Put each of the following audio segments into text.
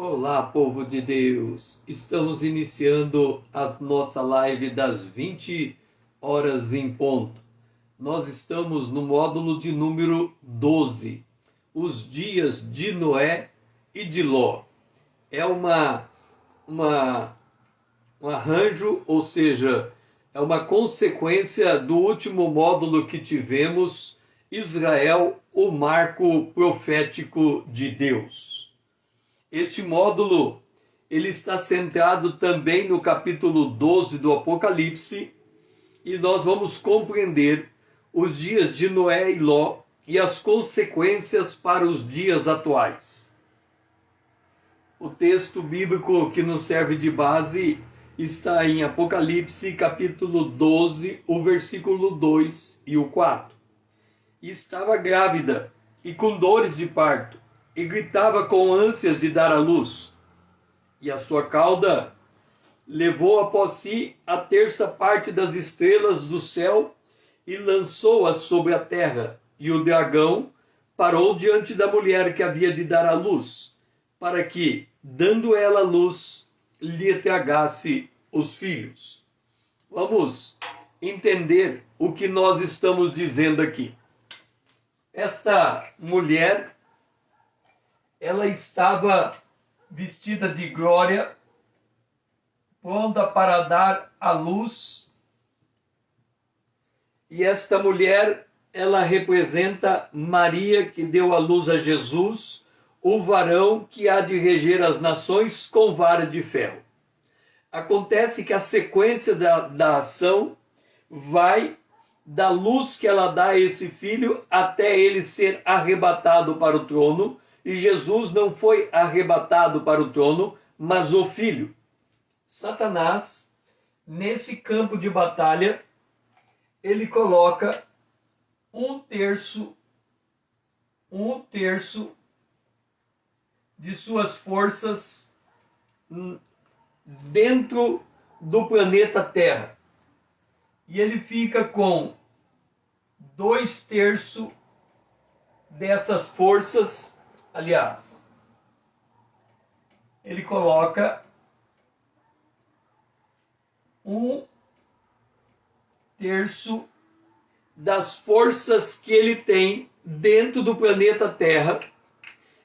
Olá, povo de Deus! Estamos iniciando a nossa live das 20 horas em ponto. Nós estamos no módulo de número 12, os dias de Noé e de Ló. É um arranjo, ou seja, é uma consequência do último módulo que tivemos, Israel, o marco profético de Deus. Este módulo ele está centrado também no capítulo 12 do Apocalipse, e nós vamos compreender os dias de Noé e Ló e as consequências para os dias atuais. O texto bíblico que nos serve de base está em Apocalipse, capítulo 12, o versículo 2 e o 4. E estava grávida e com dores de parto, e gritava com ânsias de dar à luz. E a sua cauda levou após si a terça parte das estrelas do céu e lançou-as sobre a terra. E o dragão parou diante da mulher que havia de dar à luz, para que, dando ela a luz, lhe tragasse os filhos. Vamos entender o que nós estamos dizendo aqui. Esta mulher, ela estava vestida de glória, pronta para dar à luz. E esta mulher, ela representa Maria, que deu à luz a Jesus, o varão que há de reger as nações com vara de ferro. Acontece que a sequência da ação vai da luz que ela dá a esse filho até ele ser arrebatado para o trono. E Jesus não foi arrebatado para o trono, mas o filho. Satanás, nesse campo de batalha, ele coloca um terço de suas forças dentro do planeta Terra. E ele fica com 2/3 dessas forças. Aliás, ele coloca 1/3 das forças que ele tem dentro do planeta Terra,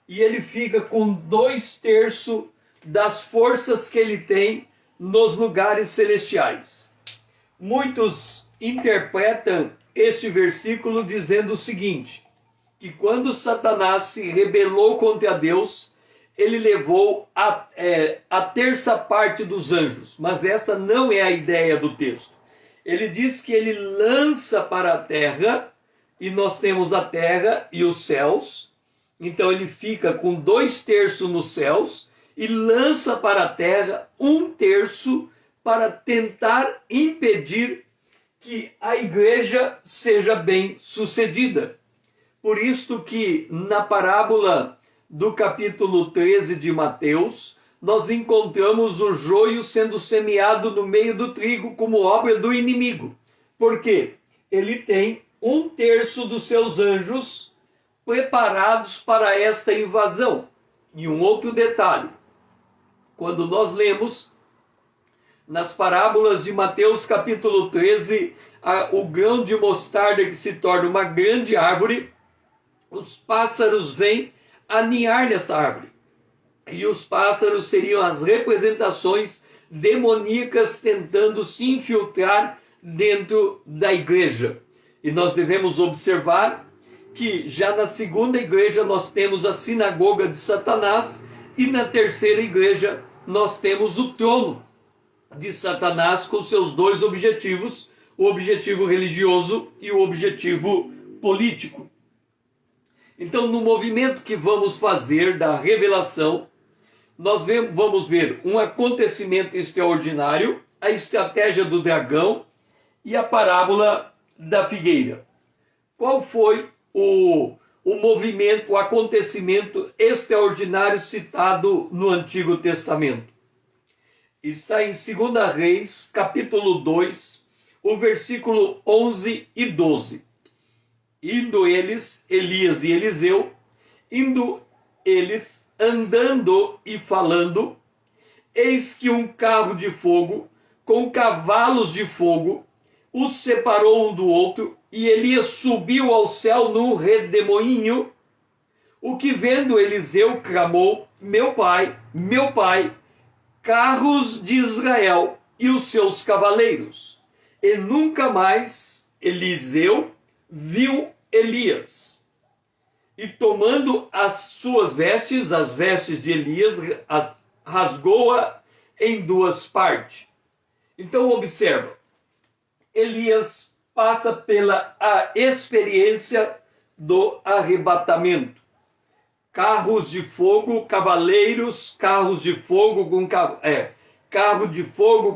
e ele fica com 2/3 das forças que ele tem nos lugares celestiais. Muitos interpretam este versículo dizendo o seguinte: que quando Satanás se rebelou contra Deus, ele levou a terça parte dos anjos. Mas esta não é a ideia do texto. Ele diz que ele lança para a terra, e nós temos a terra e os céus. Então ele fica com 2/3 nos céus e lança para a terra 1/3 para tentar impedir que a igreja seja bem sucedida. Por isto que na parábola do capítulo 13 de Mateus, nós encontramos o joio sendo semeado no meio do trigo como obra do inimigo. Por quê? Ele tem 1/3 dos seus anjos preparados para esta invasão. E um outro detalhe, quando nós lemos nas parábolas de Mateus capítulo 13, o grão de mostarda que se torna uma grande árvore, os pássaros vêm aninhar nessa árvore. E os pássaros seriam as representações demoníacas tentando se infiltrar dentro da igreja. E nós devemos observar que já na segunda igreja nós temos a sinagoga de Satanás, e na terceira igreja nós temos o trono de Satanás com seus dois objetivos, o objetivo religioso e o objetivo político. Então, no movimento que vamos fazer da revelação, nós vamos ver um acontecimento extraordinário, a estratégia do dragão e a parábola da figueira. Qual foi o movimento, o acontecimento extraordinário citado no Antigo Testamento? Está em 2 Reis, capítulo 2, o versículo 11 e 12. Indo eles, Elias e Eliseu, indo eles, andando e falando, eis que um carro de fogo, com cavalos de fogo, os separou um do outro, e Elias subiu ao céu no redemoinho, o que vendo Eliseu clamou: meu pai, carros de Israel e os seus cavaleiros. E nunca mais Eliseu viu Elias. E tomando as suas vestes, as vestes de Elias, rasgou-a em duas partes. Então observa, Elias passa pela a experiência do arrebatamento. Carros de fogo, cavaleiros, carro de fogo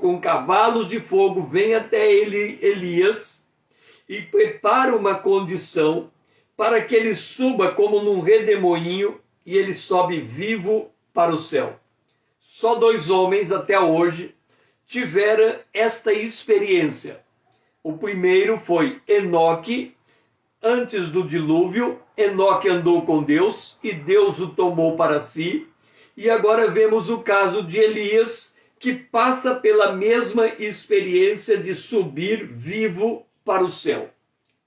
com cavalos de fogo, vem até ele, Elias, e prepara uma condição para que ele suba como num redemoinho, e ele sobe vivo para o céu. Só 2 homens até hoje tiveram esta experiência. O primeiro foi Enoque. Antes do dilúvio, Enoque andou com Deus e Deus o tomou para si. E agora vemos o caso de Elias, que passa pela mesma experiência de subir vivo para o céu.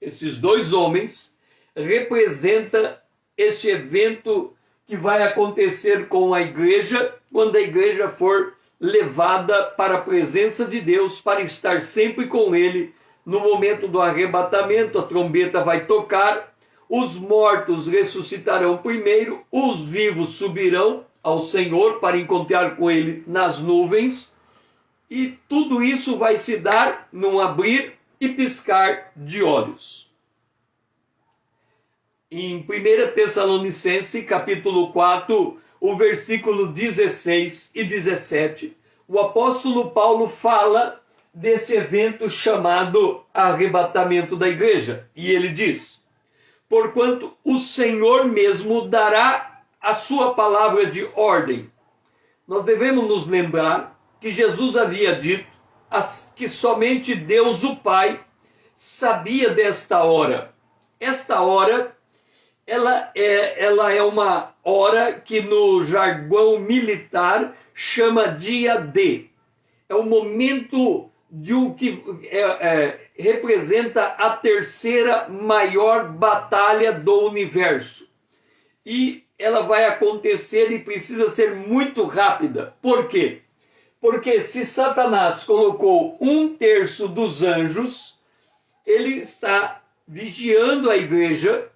Esses 2 homens representam este evento que vai acontecer com a igreja, quando a igreja for levada para a presença de Deus, para estar sempre com Ele. No momento do arrebatamento, a trombeta vai tocar, os mortos ressuscitarão primeiro, os vivos subirão ao Senhor para encontrar com Ele nas nuvens, e tudo isso vai se dar num abrir e piscar de olhos. Em 1 Tessalonicenses, capítulo 4, o versículo 16 e 17, o apóstolo Paulo fala desse evento chamado arrebatamento da igreja. E ele diz: porquanto o Senhor mesmo dará a sua palavra de ordem. Nós devemos nos lembrar que Jesus havia dito que somente Deus o Pai sabia desta hora. Esta hora, ela é uma hora que no jargão militar chama dia D. É o momento de o que representa a 3ª maior batalha do universo. E ela vai acontecer e precisa ser muito rápida. Por quê? Porque se Satanás colocou 1/3 dos anjos, ele está vigiando a igreja,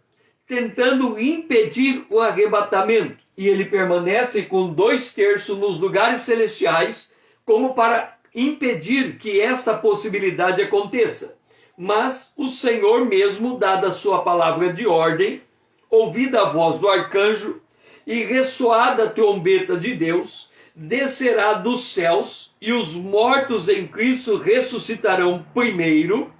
tentando impedir o arrebatamento. E ele permanece com 2/3 nos lugares celestiais, como para impedir que esta possibilidade aconteça. Mas o Senhor mesmo, dada a sua palavra de ordem, ouvida a voz do arcanjo e ressoada a trombeta de Deus, descerá dos céus, e os mortos em Cristo ressuscitarão primeiro,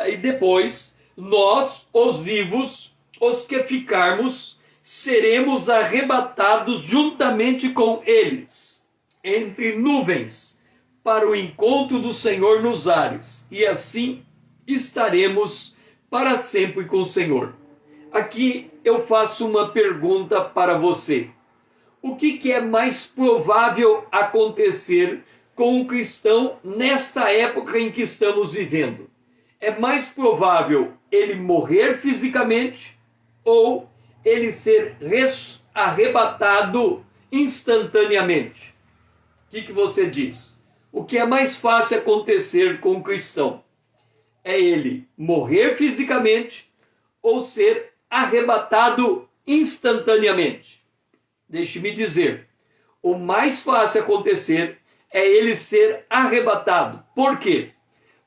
e depois nós, os vivos, os que ficarmos, seremos arrebatados juntamente com eles, entre nuvens, para o encontro do Senhor nos ares, e assim estaremos para sempre com o Senhor. Aqui eu faço uma pergunta para você. O que é mais provável acontecer com um cristão nesta época em que estamos vivendo? É mais provável ele morrer fisicamente ou ele ser arrebatado instantaneamente? O que você diz? O que é mais fácil acontecer com um cristão? É ele morrer fisicamente ou ser arrebatado instantaneamente? Deixe-me dizer, o mais fácil acontecer é ele ser arrebatado. Por quê?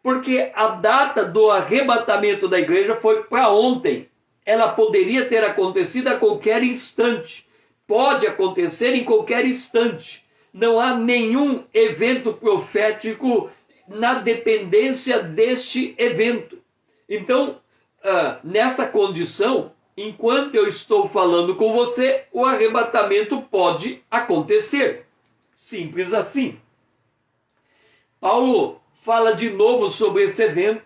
Porque a data do arrebatamento da igreja foi para ontem. Ela poderia ter acontecido a qualquer instante. Pode acontecer em qualquer instante. Não há nenhum evento profético na dependência deste evento. Então, nessa condição, enquanto eu estou falando com você, o arrebatamento pode acontecer. Simples assim. Paulo fala de novo sobre esse evento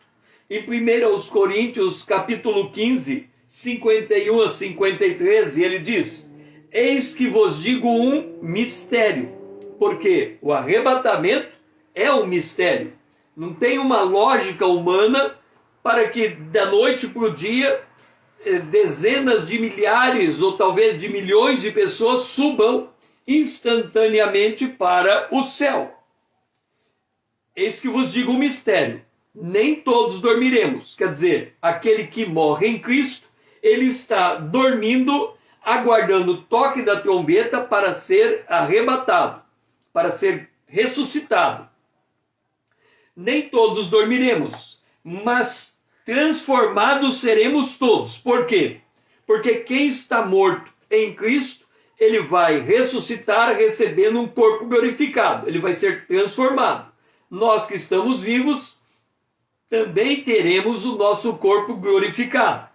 em 1 Coríntios, capítulo 15, 51 a 53, e ele diz: eis que vos digo um mistério. Porque o arrebatamento é um mistério. Não tem uma lógica humana para que da noite para o dia dezenas de milhares ou talvez de milhões de pessoas subam instantaneamente para o céu. Eis que vos digo um mistério. Nem todos dormiremos. Quer dizer, aquele que morre em Cristo, ele está dormindo, aguardando o toque da trombeta para ser arrebatado, para ser ressuscitado. Nem todos dormiremos, mas transformados seremos todos. Por quê? Porque quem está morto em Cristo, ele vai ressuscitar recebendo um corpo glorificado. Ele vai ser transformado. Nós que estamos vivos, também teremos o nosso corpo glorificado.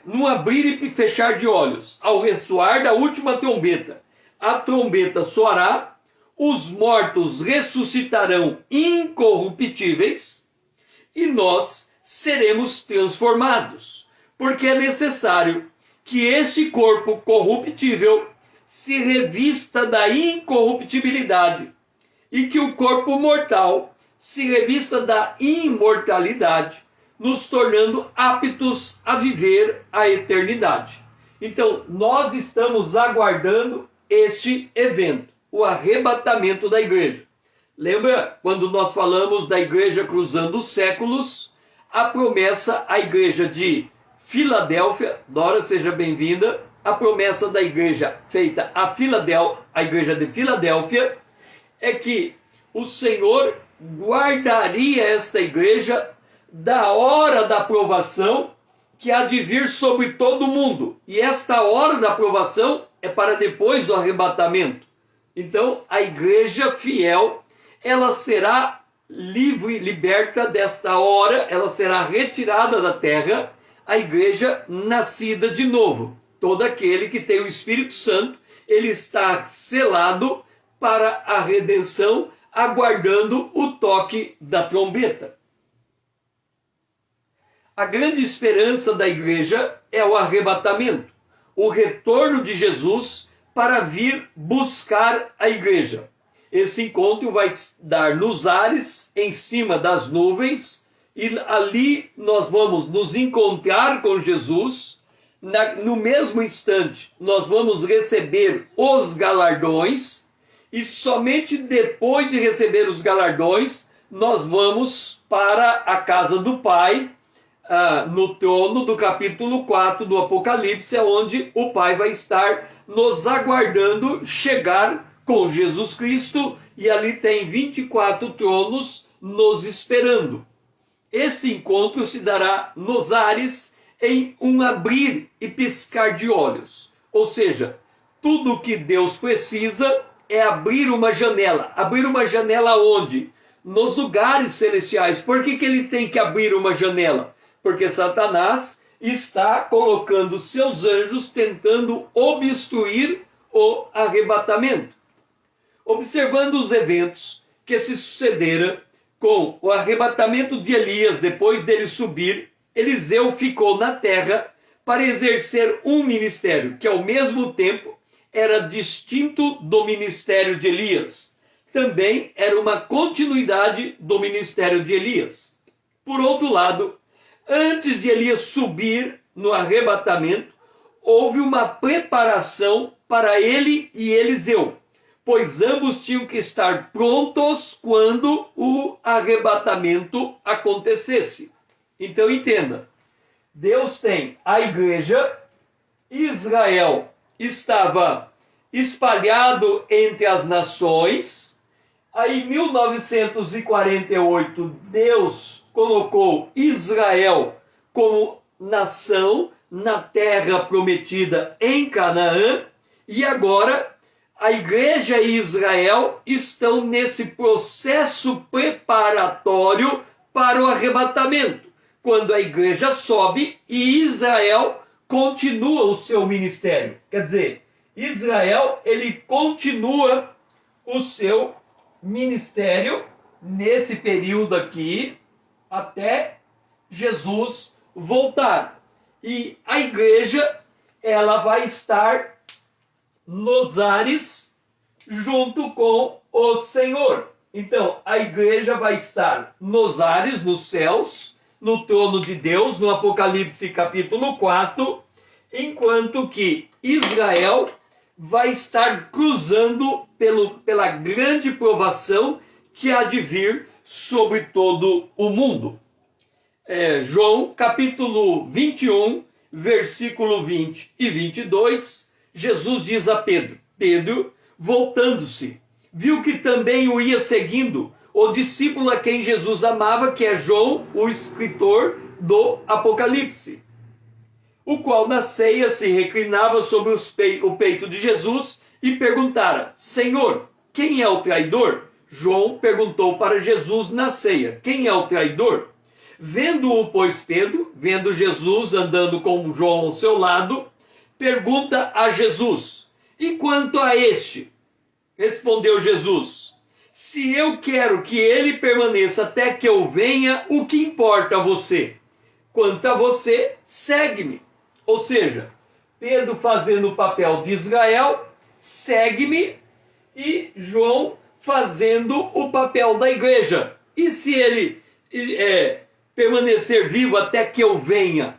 No abrir e fechar de olhos, ao ressoar da última trombeta, a trombeta soará, os mortos ressuscitarão incorruptíveis e nós seremos transformados, porque é necessário que este corpo corruptível se revista da incorruptibilidade e que o corpo mortal se revista da imortalidade, nos tornando aptos a viver a eternidade. Então, nós estamos aguardando este evento, o arrebatamento da igreja. Lembra quando nós falamos da igreja cruzando os séculos? A promessa à igreja de Filadélfia, Dora, seja bem-vinda, a promessa da igreja feita a igreja de Filadélfia, é que o Senhor guardaria esta igreja da hora da provação que há de vir sobre todo mundo. E esta hora da provação é para depois do arrebatamento. Então, a igreja fiel, ela será livre, liberta desta hora, ela será retirada da terra, a igreja nascida de novo. Todo aquele que tem o Espírito Santo, ele está selado para a redenção, aguardando o toque da trombeta. A grande esperança da igreja é o arrebatamento, o retorno de Jesus para vir buscar a igreja. Esse encontro vai dar nos ares, em cima das nuvens, e ali nós vamos nos encontrar com Jesus. No mesmo instante, nós vamos receber os galardões, e somente depois de receber os galardões, nós vamos para a casa do Pai, no trono do capítulo 4 do Apocalipse, onde o Pai vai estar nos aguardando chegar com Jesus Cristo, e ali tem 24 tronos nos esperando. Este encontro se dará nos ares em um abrir e piscar de olhos. Ou seja, tudo o que Deus precisa é abrir uma janela. Abrir uma janela onde? Nos lugares celestiais. Por que ele tem que abrir uma janela? Porque Satanás está colocando seus anjos tentando obstruir o arrebatamento. Observando os eventos que se sucederam com o arrebatamento de Elias, depois dele subir, Eliseu ficou na terra para exercer um ministério que ao mesmo tempo era distinto do ministério de Elias. Também era uma continuidade do ministério de Elias. Por outro lado, antes de Elias subir no arrebatamento, houve uma preparação para ele e Eliseu, pois ambos tinham que estar prontos quando o arrebatamento acontecesse. Então entenda, Deus tem a igreja, Israel estava espalhado entre as nações. Aí em 1948 Deus colocou Israel como nação na terra prometida em Canaã, e agora a igreja e Israel estão nesse processo preparatório para o arrebatamento, quando a igreja sobe e Israel continua o seu ministério. Quer dizer, Israel, ele continua o seu ministério nesse período aqui, até Jesus voltar. E a igreja ela vai estar nos ares junto com o Senhor. Então, a igreja vai estar nos ares, nos céus, no trono de Deus, no Apocalipse capítulo 4, enquanto que Israel vai estar cruzando pela grande provação que há de vir sobre todo o mundo. João capítulo 21, versículo 20 e 22, Jesus diz a Pedro, Pedro, voltando-se, viu que também o ia seguindo o discípulo a quem Jesus amava, que é João, o escritor do Apocalipse, o qual na ceia se reclinava sobre o peito de Jesus e perguntara, Senhor, quem é o traidor? João perguntou para Jesus na ceia, quem é o traidor? Vendo-o, pois, Pedro, vendo Jesus andando com João ao seu lado, pergunta a Jesus, e quanto a este? Respondeu Jesus, se eu quero que ele permaneça até que eu venha, o que importa a você? Quanto a você, segue-me. Ou seja, Pedro fazendo o papel de Israel, segue-me, e João fazendo o papel da igreja. E se ele permanecer vivo até que eu venha?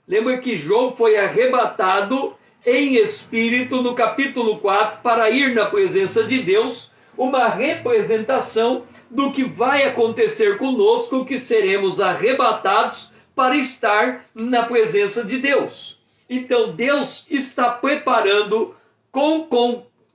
Lembra que João foi arrebatado em espírito no capítulo 4 para ir na presença de Deus, uma representação do que vai acontecer conosco, que seremos arrebatados para estar na presença de Deus. Então Deus está preparando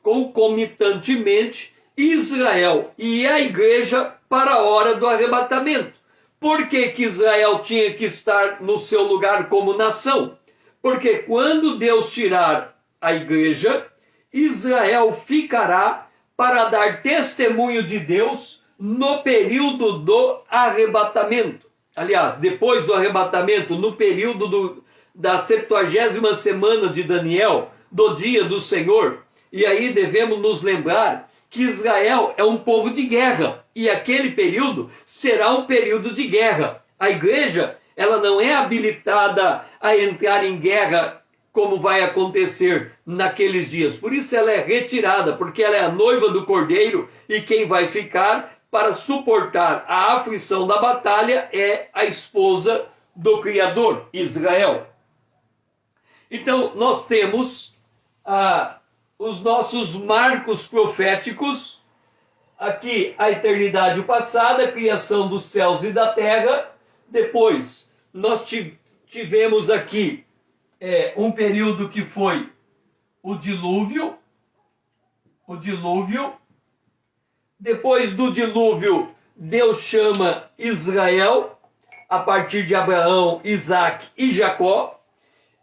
concomitantemente Israel e a igreja para a hora do arrebatamento. Por que que Israel tinha que estar no seu lugar como nação? Porque quando Deus tirar a igreja, Israel ficará para dar testemunho de Deus no período do arrebatamento. Aliás, depois do arrebatamento, no período da 70ª semana de Daniel, do dia do Senhor. E aí devemos nos lembrar que Israel é um povo de guerra, e aquele período será um período de guerra. A igreja, ela não é habilitada a entrar em guerra como vai acontecer naqueles dias. Por isso ela é retirada, porque ela é a noiva do Cordeiro, e quem vai ficar para suportar a aflição da batalha é a esposa do Criador, Israel. Então nós temos os nossos marcos proféticos, aqui a eternidade passada, a criação dos céus e da terra. Depois nós tivemos aqui um período que foi o dilúvio. Depois do dilúvio, Deus chama Israel a partir de Abraão, Isaac e Jacó.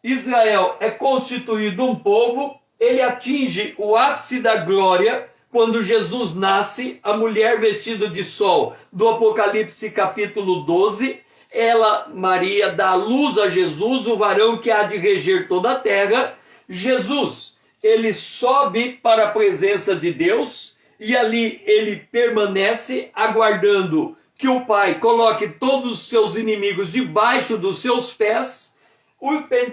Israel é constituído um povo, ele atinge o ápice da glória quando Jesus nasce, a mulher vestida de sol do Apocalipse capítulo 12, ela, Maria, dá à luz a Jesus, o varão que há de reger toda a terra. Jesus, ele sobe para a presença de Deus e ali ele permanece aguardando que o Pai coloque todos os seus inimigos debaixo dos seus pés.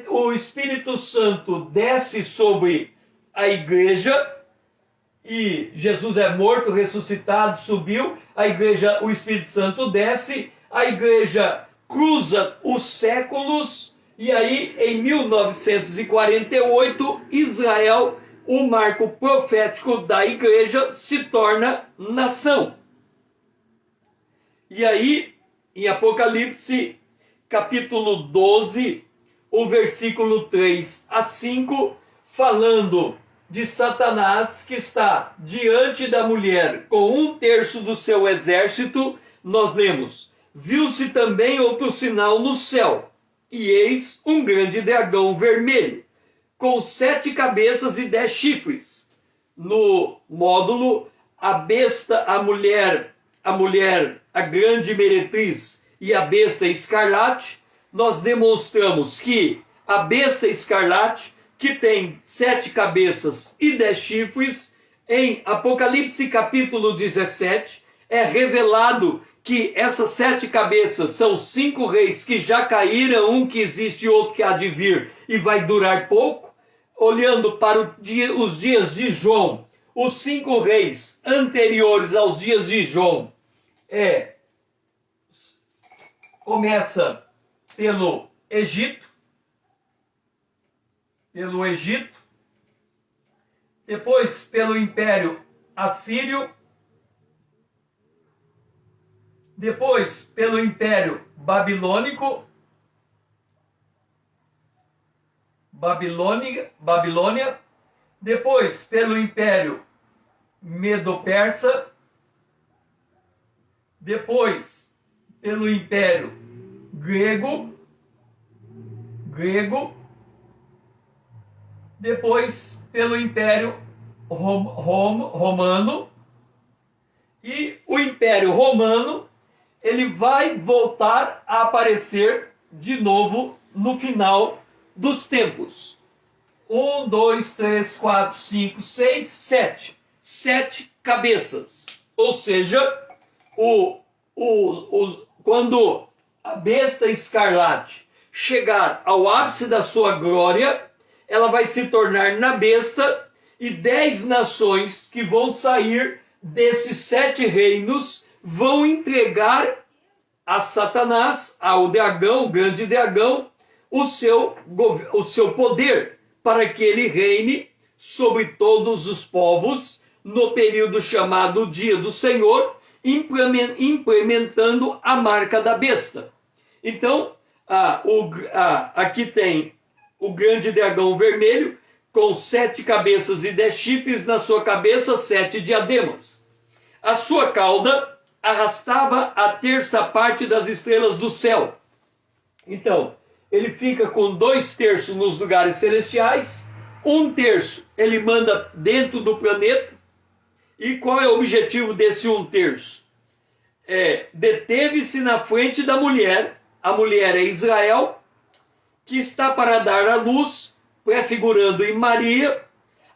O Espírito Santo desce sobre a igreja e Jesus é morto, ressuscitado, subiu. A igreja, o Espírito Santo desce, a igreja cruza os séculos e aí em 1948 Israel, o marco profético da igreja, se torna nação. E aí em Apocalipse capítulo 12, o versículo 3 a 5, falando de Satanás que está diante da mulher com 1/3 do seu exército, nós lemos: viu-se também outro sinal no céu, e eis um grande dragão vermelho, com 7 cabeças e 10 chifres. No módulo, a besta, a mulher, a grande meretriz e a besta escarlate, nós demonstramos que a besta escarlate, que tem 7 cabeças e 10 chifres, em Apocalipse capítulo 17, é revelado que essas 7 cabeças são 5 reis que já caíram, um que existe e outro que há de vir e vai durar pouco. olhando para os dias de João, os 5 reis anteriores aos dias de João, começa pelo Egito, depois pelo Império Assírio, depois pelo Império Babilônia, depois pelo Império Medo-Persa, depois pelo Império Grego, depois pelo Império Romano, e o Império Romano ele vai voltar a aparecer de novo no final dos tempos. 1, 2, 3, 4, 5, 6, 7. 7 cabeças. Ou seja, quando a besta escarlate chegar ao ápice da sua glória, ela vai se tornar na besta, e 10 nações que vão sair desses 7 reinos vão entregar a Satanás, ao dragão, o grande dragão, o seu poder, para que ele reine sobre todos os povos no período chamado Dia do Senhor, implementando a marca da besta. Então, aqui tem o grande dragão vermelho, com 7 cabeças e 10 chifres, na sua cabeça 7 diademas. A sua cauda arrastava a terça parte das estrelas do céu. Então, ele fica com 2/3 nos lugares celestiais, 1/3 ele manda dentro do planeta. E qual é o objetivo desse 1/3? Deteve-se na frente da mulher, a mulher é Israel, que está para dar à luz, prefigurando em Maria,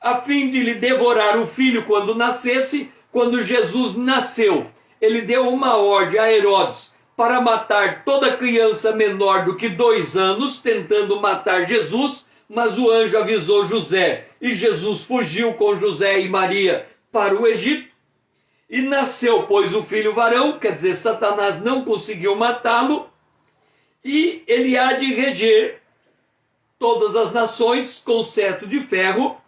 a fim de lhe devorar o filho quando nascesse. Quando Jesus nasceu, ele deu uma ordem a Herodes para matar toda criança menor do que 2 anos, tentando matar Jesus, mas o anjo avisou José, e Jesus fugiu com José e Maria para o Egito. E nasceu, pois, o filho varão, quer dizer, Satanás não conseguiu matá-lo, e ele há de reger todas as nações com cetro de ferro,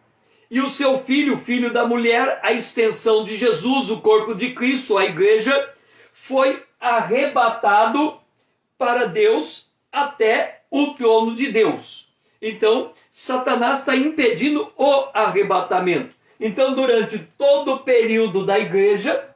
e o seu filho, o filho da mulher, a extensão de Jesus, o corpo de Cristo, a igreja, foi arrebatado para Deus até o trono de Deus. Então, Satanás está impedindo o arrebatamento. Então, durante todo o período da igreja,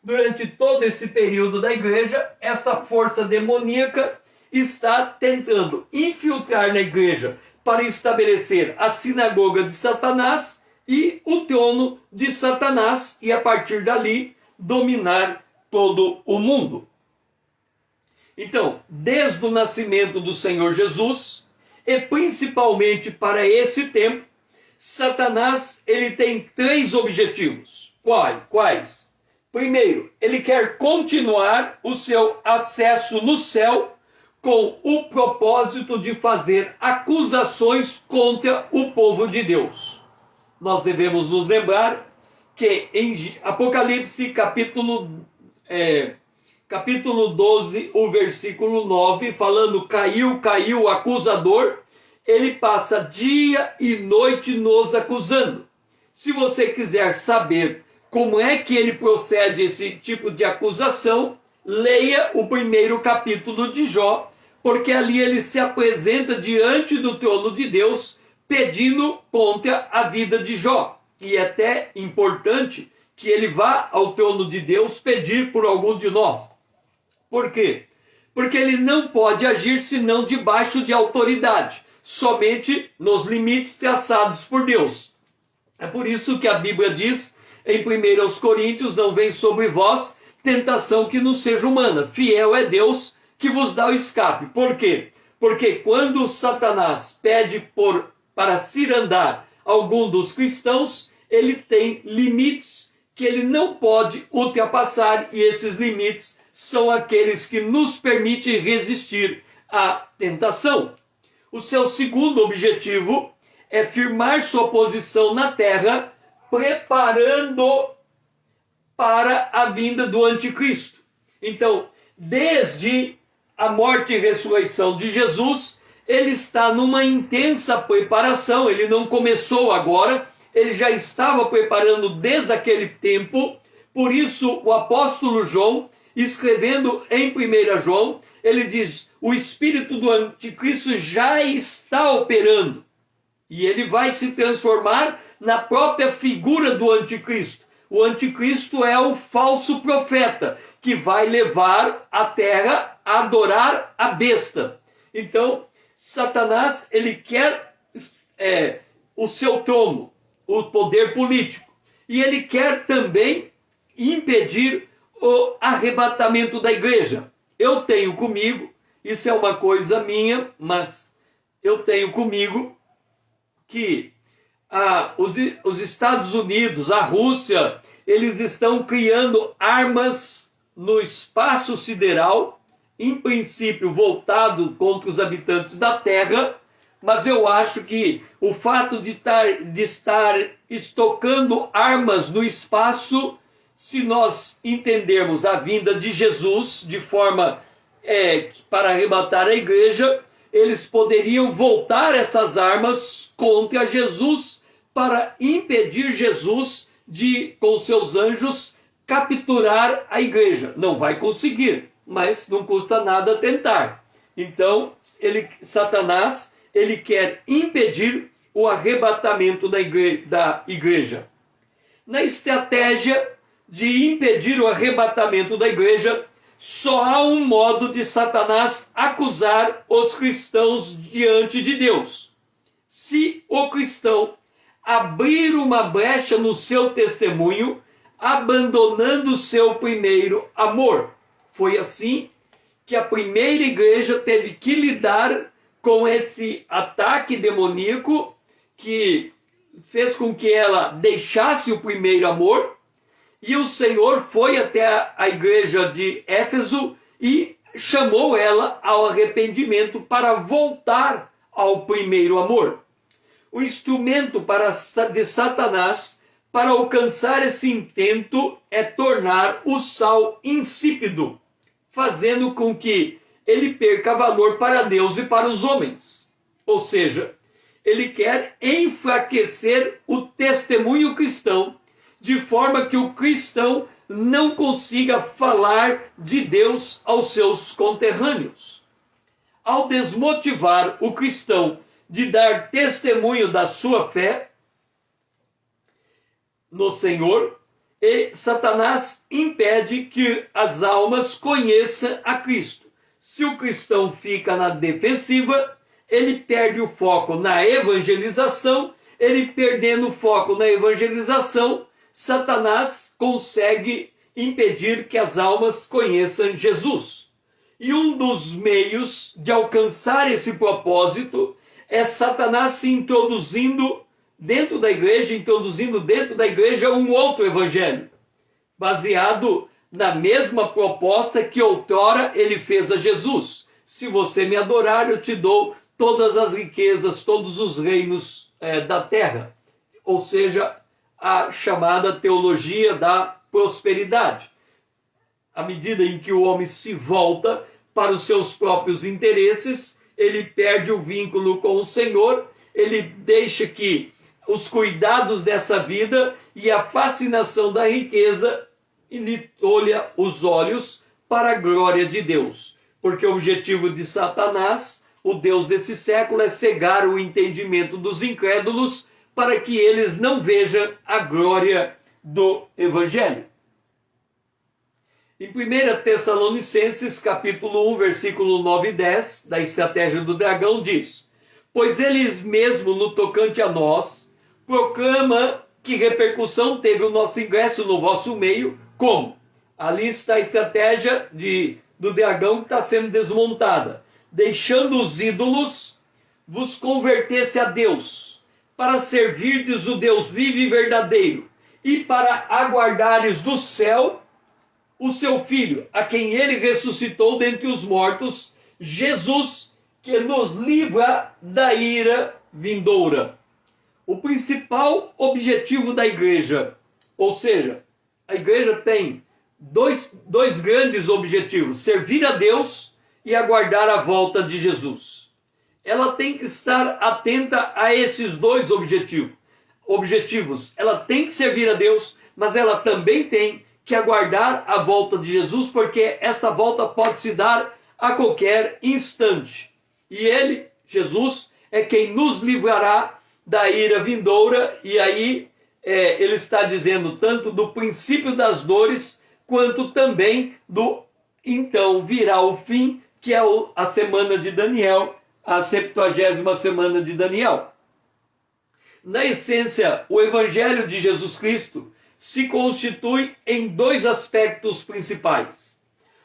durante todo esse período da igreja, essa força demoníaca está tentando infiltrar na igreja para estabelecer a sinagoga de Satanás e o trono de Satanás, e a partir dali dominar todo o mundo. Então, desde o nascimento do Senhor Jesus, e principalmente para esse tempo, Satanás ele tem 3 objetivos. Quais? Primeiro, ele quer continuar o seu acesso no céu com o propósito de fazer acusações contra o povo de Deus. Nós devemos nos lembrar que em Apocalipse capítulo 12, o versículo 9, falando caiu o acusador, ele passa dia e noite nos acusando. Se você quiser saber como é que ele procede esse tipo de acusação, leia o 1º capítulo de Jó, porque ali ele se apresenta diante do trono de Deus, pedindo contra a vida de Jó. E é até importante que ele vá ao trono de Deus pedir por algum de nós. Por quê? Porque ele não pode agir senão debaixo de autoridade, somente nos limites traçados por Deus. É por isso que a Bíblia diz em 1 Coríntios, não vem sobre vós tentação que não seja humana. Fiel é Deus que vos dá o escape. Por quê? Porque quando Satanás pede para cirandar algum dos cristãos, ele tem limites que ele não pode ultrapassar, e esses limites são aqueles que nos permitem resistir à tentação. O seu segundo objetivo é firmar sua posição na terra, preparando para a vinda do anticristo. Então, desde a morte e ressurreição de Jesus, ele está numa intensa preparação. Ele não começou agora, ele já estava preparando desde aquele tempo. Por isso, o apóstolo João, escrevendo em 1 João, ele diz: o espírito do anticristo já está operando. E ele vai se transformar na própria figura do anticristo. O anticristo é o falso profeta, que vai levar a terra a adorar a besta. Então, Satanás, ele quer o seu trono, o poder político. E ele quer também impedir o arrebatamento da igreja. Eu tenho comigo, isso é uma coisa minha, mas eu tenho comigo que os Estados Unidos, a Rússia, eles estão criando armas no espaço sideral, em princípio voltado contra os habitantes da Terra, mas eu acho que o fato de estar estocando armas no espaço, se nós entendermos a vinda de Jesus de forma para arrebatar a igreja, eles poderiam voltar essas armas contra Jesus para impedir Jesus de, com seus anjos, capturar a igreja. Não vai conseguir, mas não custa nada tentar. Então, Satanás, ele quer impedir o arrebatamento da igreja. Na estratégia de impedir o arrebatamento da igreja, só há um modo de Satanás acusar os cristãos diante de Deus. Se o cristão abrir uma brecha no seu testemunho, abandonando o seu primeiro amor. Foi assim que a primeira igreja teve que lidar com esse ataque demoníaco que fez com que ela deixasse o primeiro amor. E o Senhor foi até a igreja de Éfeso e chamou ela ao arrependimento para voltar ao primeiro amor. O instrumento de Satanás para alcançar esse intento é tornar o sal insípido, fazendo com que ele perca valor para Deus e para os homens. Ou seja, ele quer enfraquecer o testemunho cristão, de forma que o cristão não consiga falar de Deus aos seus conterrâneos. Ao desmotivar o cristão de dar testemunho da sua fé no Senhor, e Satanás impede que as almas conheçam a Cristo. Se o cristão fica na defensiva, ele perde o foco na evangelização. Ele perdendo o foco na evangelização, Satanás consegue impedir que as almas conheçam Jesus. E um dos meios de alcançar esse propósito é Satanás se introduzindo dentro da igreja um outro evangelho, baseado na mesma proposta que outrora ele fez a Jesus. Se você me adorar, eu te dou todas as riquezas, todos os reinos da terra. Ou seja, a chamada teologia da prosperidade. À medida em que o homem se volta para os seus próprios interesses, ele perde o vínculo com o Senhor, ele deixa que os cuidados dessa vida e a fascinação da riqueza lhe tolha os olhos para a glória de Deus. Porque o objetivo de Satanás, o Deus desse século, é cegar o entendimento dos incrédulos para que eles não vejam a glória do Evangelho. Em 1 Tessalonicenses, capítulo 1, versículo 9 e 10, da estratégia do dragão, diz: pois eles mesmo, no tocante a nós, proclama que repercussão teve o nosso ingresso no vosso meio, como? Ali está a estratégia do dragão que está sendo desmontada. Deixando os ídolos, vos convertesse a Deus, para servirdes o Deus vivo e verdadeiro, e para aguardares do céu o seu Filho, a quem ele ressuscitou dentre os mortos, Jesus, que nos livra da ira vindoura. o principal objetivo da igreja, ou seja, a igreja tem dois grandes objetivos: servir a Deus e aguardar a volta de Jesus. Ela tem que estar atenta a esses dois objetivos. Ela tem que servir a Deus, mas ela também tem que aguardar a volta de Jesus, porque essa volta pode se dar a qualquer instante. E ele, Jesus, é quem nos livrará da ira vindoura. E aí ele está dizendo tanto do princípio das dores, quanto também do então virá o fim, que é a semana de Daniel, a 70ª semana de Daniel. Na essência, o Evangelho de Jesus Cristo se constitui em dois aspectos principais: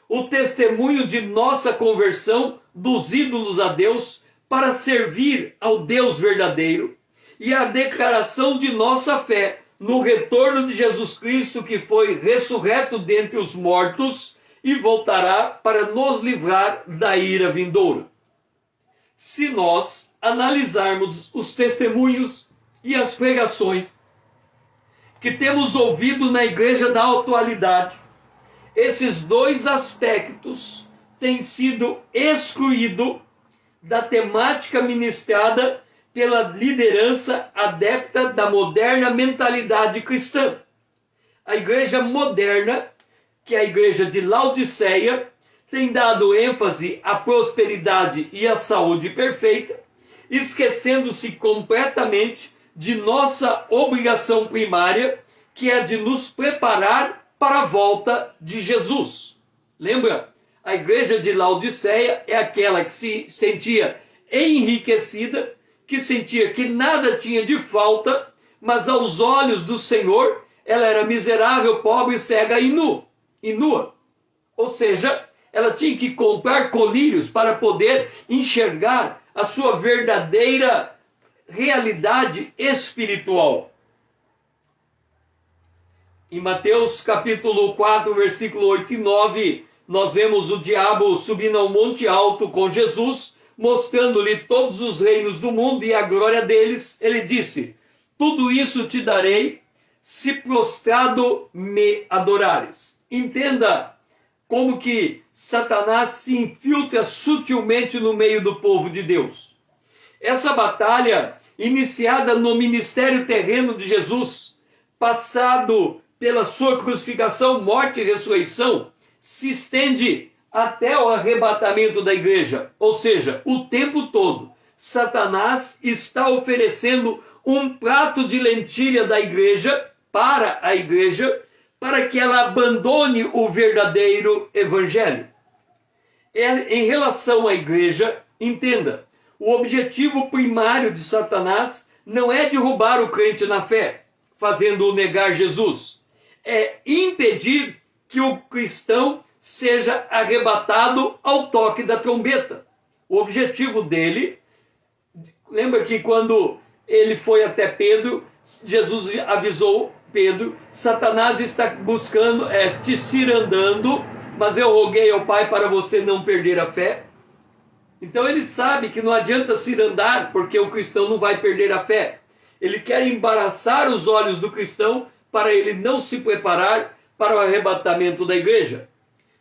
o testemunho de nossa conversão dos ídolos a Deus para servir ao Deus verdadeiro, e a declaração de nossa fé no retorno de Jesus Cristo, que foi ressurreto dentre os mortos e voltará para nos livrar da ira vindoura. Se nós analisarmos os testemunhos e as pregações que temos ouvido na igreja da atualidade, esses dois aspectos têm sido excluídos da temática ministrada pela liderança adepta da moderna mentalidade cristã. A igreja moderna, que é a igreja de Laodiceia, tem dado ênfase à prosperidade e à saúde perfeita, esquecendo-se completamente de nossa obrigação primária, que é de nos preparar para a volta de Jesus. Lembra? A igreja de Laodiceia é aquela que se sentia enriquecida, que sentia que nada tinha de falta, mas aos olhos do Senhor ela era miserável, pobre, cega e nua. Ou seja, ela tinha que comprar colírios para poder enxergar a sua verdadeira realidade espiritual. Em Mateus capítulo 4, versículo 8 e 9, nós vemos o diabo subindo ao monte alto com Jesus, mostrando-lhe todos os reinos do mundo e a glória deles. Ele disse: tudo isso te darei, se prostrado me adorares. Entenda como que Satanás se infiltra sutilmente no meio do povo de Deus. Essa batalha, iniciada no ministério terreno de Jesus, passado pela sua crucificação, morte e ressurreição, se estende até o arrebatamento da igreja. Ou seja, o tempo todo, Satanás está oferecendo um prato de lentilha da igreja, para a igreja, para que ela abandone o verdadeiro evangelho. Em relação à igreja, entenda, o objetivo primário de Satanás não é derrubar o crente na fé, fazendo-o negar Jesus. É impedir que o cristão seja arrebatado ao toque da trombeta. O objetivo dele, lembra que quando ele foi até Pedro, Jesus avisou Pedro: Satanás está buscando, te cirandando, mas eu roguei ao Pai para você não perder a fé. Então ele sabe que não adianta cirandar, porque o cristão não vai perder a fé. Ele quer embaraçar os olhos do cristão para ele não se preparar para o arrebatamento da igreja.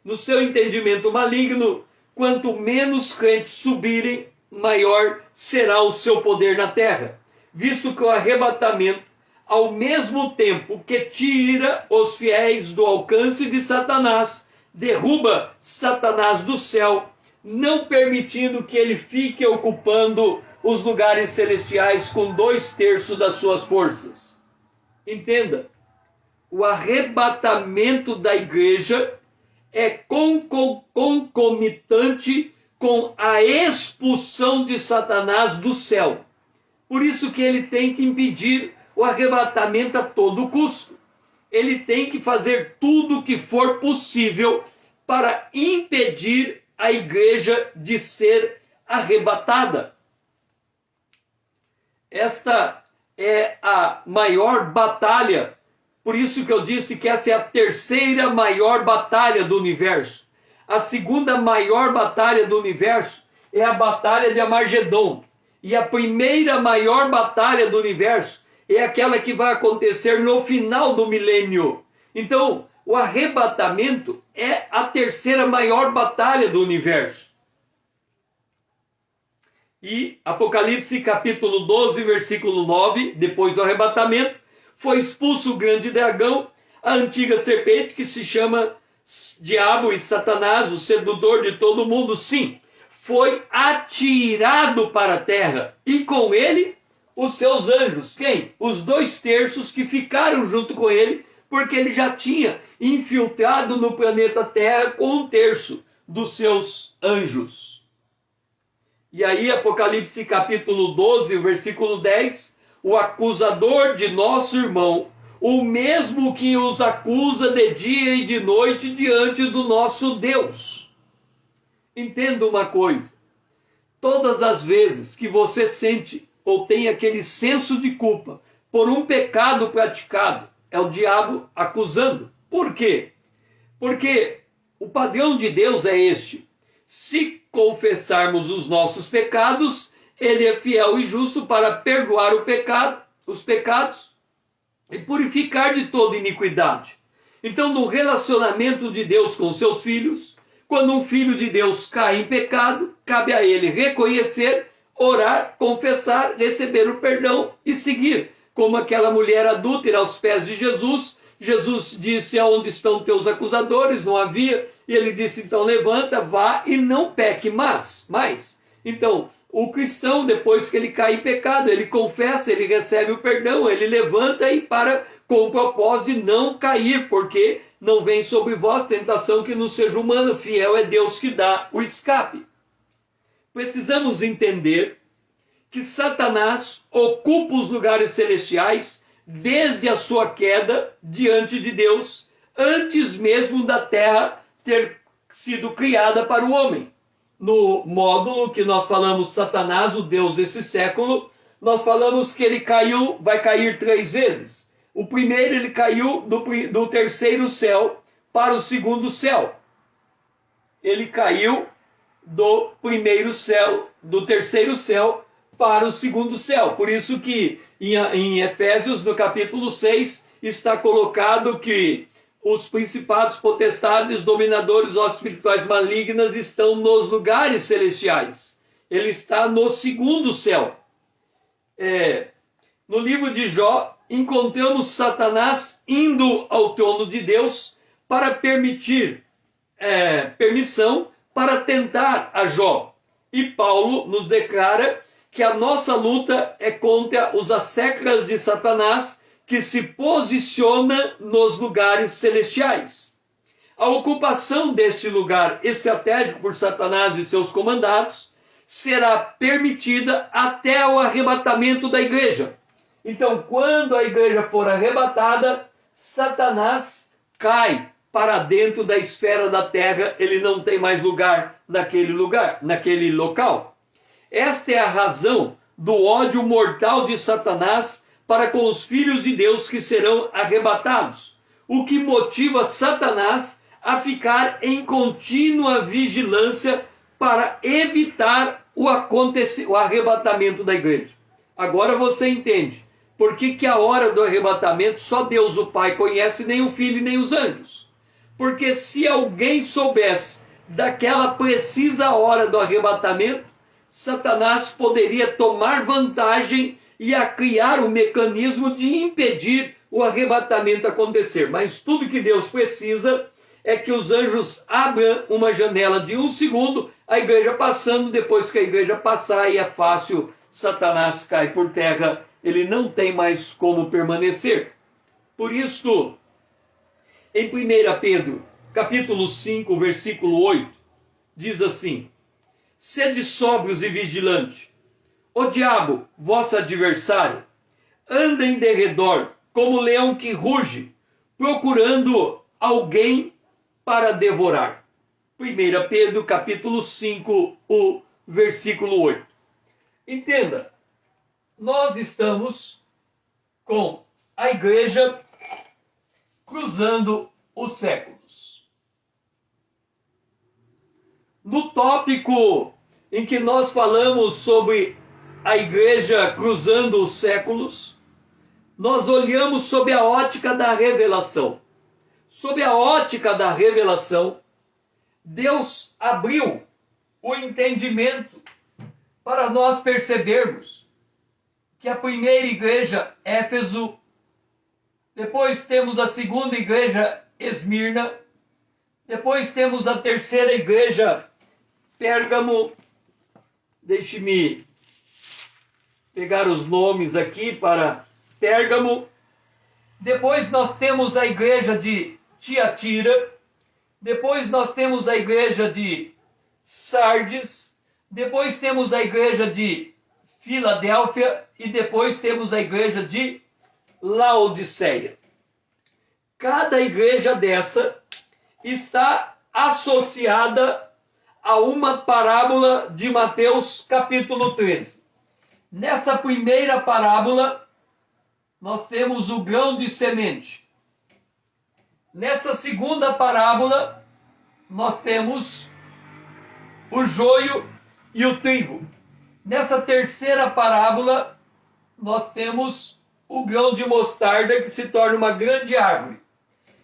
No seu entendimento maligno, quanto menos crentes subirem, maior será o seu poder na terra, visto que o arrebatamento, ao mesmo tempo que tira os fiéis do alcance de Satanás, derruba Satanás do céu, não permitindo que ele fique ocupando os lugares celestiais com 2/3 das suas forças. Entenda, o arrebatamento da igreja é concomitante com a expulsão de Satanás do céu. Por isso que ele tem que impedir o arrebatamento a todo custo. Ele tem que fazer tudo o que for possível para impedir a igreja de ser arrebatada. Esta é a maior batalha. Por isso que eu disse que essa é a terceira maior batalha do universo. A segunda maior batalha do universo é a batalha de Armagedon. E a primeira maior batalha do universo é aquela que vai acontecer no final do milênio. Então, o arrebatamento é a terceira maior batalha do universo. E Apocalipse capítulo 12, versículo 9, depois do arrebatamento, foi expulso o grande dragão, a antiga serpente que se chama Diabo e Satanás, o sedutor de todo mundo. Sim, foi atirado para a terra, e com ele os seus anjos. Quem? Os 2/3 que ficaram junto com ele, porque ele já tinha infiltrado no planeta Terra com 1/3 dos seus anjos. E aí, Apocalipse capítulo 12, versículo 10, o acusador de nosso irmão, o mesmo que os acusa de dia e de noite diante do nosso Deus. Entenda uma coisa, todas as vezes que você sente ou tem aquele senso de culpa por um pecado praticado, é o diabo acusando. Por quê? Porque o padrão de Deus é este: se confessarmos os nossos pecados, ele é fiel e justo para perdoar os pecados e purificar de toda iniquidade. Então, no relacionamento de Deus com seus filhos, quando um filho de Deus cai em pecado, cabe a ele reconhecer, orar, confessar, receber o perdão e seguir. Como aquela mulher adúltera aos pés de Jesus. Jesus disse: aonde estão teus acusadores? Não havia. E ele disse: então levanta, vá e não peque mais. Então, o cristão, depois que ele cai em pecado, ele confessa, ele recebe o perdão, ele levanta e para com o propósito de não cair, porque não vem sobre vós tentação que não seja humana, fiel é Deus que dá o escape. Precisamos entender que Satanás ocupa os lugares celestiais desde a sua queda diante de Deus, antes mesmo da terra ter sido criada para o homem. No módulo que nós falamos Satanás, o Deus desse século, nós falamos que ele vai cair 3 vezes. O primeiro, ele caiu do terceiro céu para o segundo céu. Ele caiu do terceiro céu para o segundo céu. Por isso que em Efésios, no capítulo 6, está colocado que os principados, potestades, dominadores, hostes espirituais malignas estão nos lugares celestiais. Ele está no segundo céu. No livro de Jó, encontramos Satanás indo ao trono de Deus para permissão para tentar a Jó. E Paulo nos declara que a nossa luta é contra os asseclas de Satanás, que se posiciona nos lugares celestiais. A ocupação deste lugar estratégico por Satanás e seus comandados será permitida até o arrebatamento da igreja. Então, quando a igreja for arrebatada, Satanás cai para dentro da esfera da terra, ele não tem mais lugar, naquele local. Esta é a razão do ódio mortal de Satanás para com os filhos de Deus que serão arrebatados, o que motiva Satanás a ficar em contínua vigilância para evitar o arrebatamento da igreja. Agora você entende por que a hora do arrebatamento só Deus o Pai conhece, nem o Filho e nem os anjos. Porque se alguém soubesse daquela precisa hora do arrebatamento, Satanás poderia tomar vantagem e a criar um mecanismo de impedir o arrebatamento acontecer. Mas tudo que Deus precisa é que os anjos abram uma janela de 1 segundo, a igreja passando, depois que a igreja passar, aí é fácil, Satanás cai por terra, ele não tem mais como permanecer. Por isso, em 1 Pedro, capítulo 5, versículo 8, diz assim: sede sóbrios e vigilantes. O diabo, vosso adversário, anda em derredor como leão que ruge, procurando alguém para devorar. 1 Pedro capítulo 5, o versículo 8. Entenda, nós estamos com a igreja cruzando os séculos. No tópico em que nós falamos sobre a igreja cruzando os séculos, nós olhamos sob a ótica da revelação. Sob a ótica da revelação, Deus abriu o entendimento para nós percebermos que a primeira igreja, Éfeso, depois temos a segunda igreja, Esmirna, depois temos a terceira igreja, Pérgamo. Deixe-me pegar os nomes aqui para Pérgamo. Depois nós temos a igreja de Tiatira. Depois nós temos a igreja de Sardes. Depois temos a igreja de Filadélfia. E depois temos a igreja de Laodiceia. Cada igreja dessa está associada a uma parábola de Mateus capítulo 13. Nessa primeira parábola, nós temos o grão de semente. Nessa segunda parábola, nós temos o joio e o trigo. Nessa terceira parábola, nós temos o grão de mostarda que se torna uma grande árvore.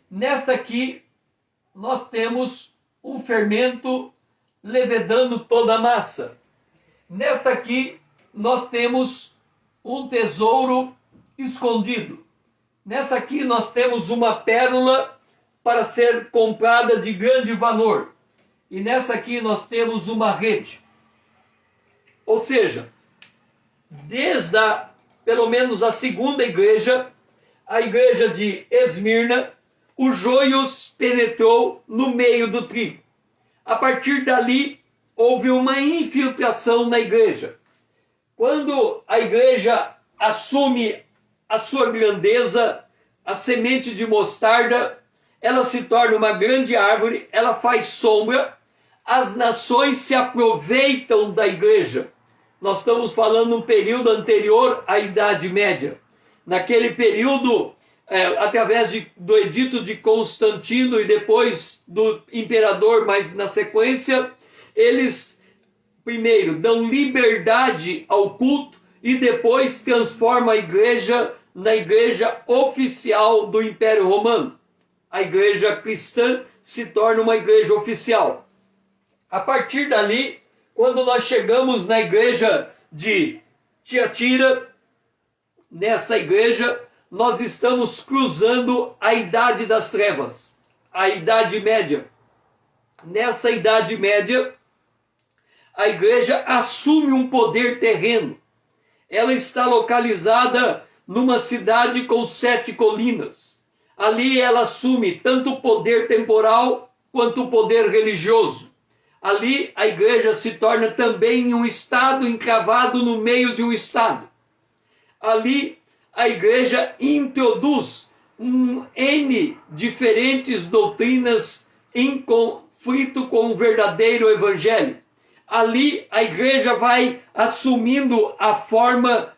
Nesta aqui, nós temos um fermento levedando toda a massa. Nesta aqui, nós temos um tesouro escondido. Nessa aqui, nós temos uma pérola para ser comprada de grande valor. E nessa aqui, nós temos uma rede. Ou seja, desde pelo menos a segunda igreja, a igreja de Esmirna, o joio penetrou no meio do trigo. A partir dali, houve uma infiltração na igreja. Quando a igreja assume a sua grandeza, a semente de mostarda, ela se torna uma grande árvore, ela faz sombra, as nações se aproveitam da igreja. Nós estamos falando um período anterior à Idade Média. Naquele período, através do edito de Constantino e depois do imperador, mas na sequência, eles primeiro dão liberdade ao culto e depois transformam a igreja na igreja oficial do Império Romano. A igreja cristã se torna uma igreja oficial. A partir dali, quando nós chegamos na igreja de Tiatira, nessa igreja, nós estamos cruzando a Idade das Trevas, a Idade Média. Nessa Idade Média, a igreja assume um poder terreno. Ela está localizada numa cidade com 7 colinas. Ali ela assume tanto o poder temporal quanto o poder religioso. Ali a igreja se torna também um estado encravado no meio de um estado. Ali a igreja introduz N diferentes doutrinas em conflito com o verdadeiro evangelho. Ali a igreja vai assumindo a forma